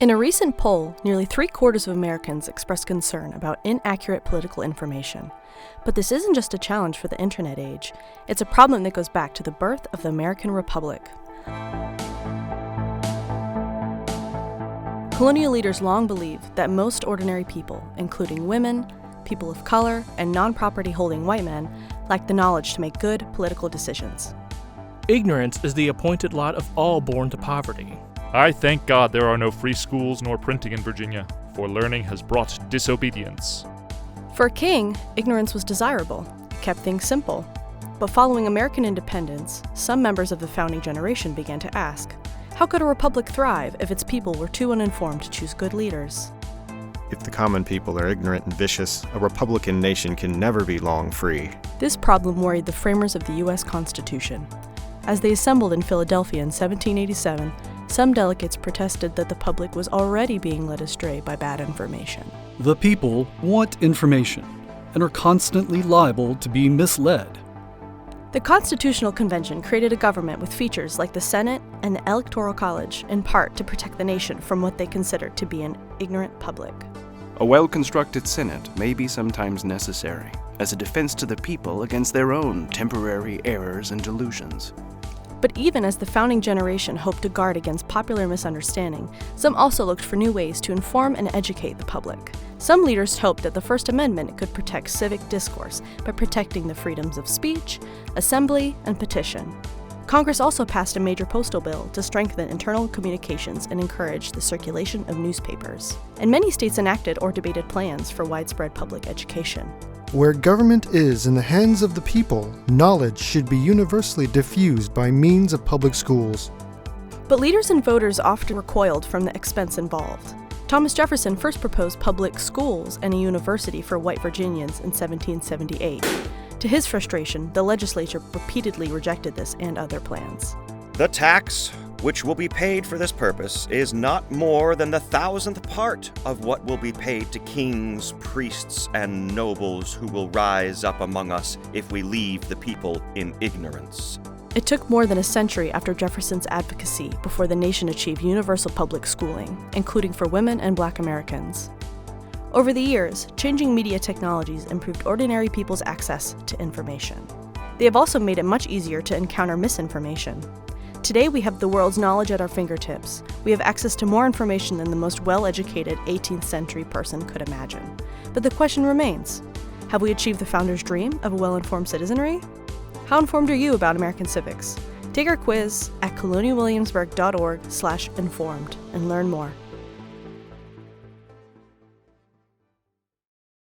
In a recent poll, nearly 3/4 of Americans expressed concern about inaccurate political information. But this isn't just a challenge for the internet age, it's a problem that goes back to the birth of the American Republic. Colonial leaders long believed that most ordinary people, including women, people of color, and non-property holding white men, lacked the knowledge to make good political decisions. Ignorance is the appointed lot of all born to poverty. I thank God there are no free schools nor printing in Virginia, for learning has brought disobedience. For a king, ignorance was desirable. It kept things simple. But following American independence, some members of the founding generation began to ask, how could a republic thrive if its people were too uninformed to choose good leaders? If the common people are ignorant and vicious, a republican nation can never be long free. This problem worried the framers of the U.S. Constitution. As they assembled in Philadelphia in 1787, some delegates protested that the public was already being led astray by bad information. The people want information and are constantly liable to be misled. The Constitutional Convention created a government with features like the Senate and the Electoral College, in part to protect the nation from what they considered to be an ignorant public. A well-constructed Senate may be sometimes necessary as a defense to the people against their own temporary errors and delusions. But even as the founding generation hoped to guard against popular misunderstanding, some also looked for new ways to inform and educate the public. Some leaders hoped that the First Amendment could protect civic discourse by protecting the freedoms of speech, assembly, and petition. Congress also passed a major postal bill to strengthen internal communications and encourage the circulation of newspapers. And many states enacted or debated plans for widespread public education. Where government is in the hands of the people, knowledge should be universally diffused by means of public schools. But leaders and voters often recoiled from the expense involved. Thomas Jefferson first proposed public schools and a university for white Virginians in 1778. To his frustration, the legislature repeatedly rejected this and other plans. The tax, which will be paid for this purpose, is not more than the 1,000th part of what will be paid to kings, priests, and nobles who will rise up among us if we leave the people in ignorance. It took more than a century after Jefferson's advocacy before the nation achieved universal public schooling, including for women and Black Americans. Over the years, changing media technologies improved ordinary people's access to information. They have also made it much easier to encounter misinformation. Today we have the world's knowledge at our fingertips. We have access to more information than the most well-educated 18th century person could imagine. But the question remains, have we achieved the founders' dream of a well-informed citizenry? How informed are you about American civics? Take our quiz at colonialwilliamsburg.org/informed and learn more.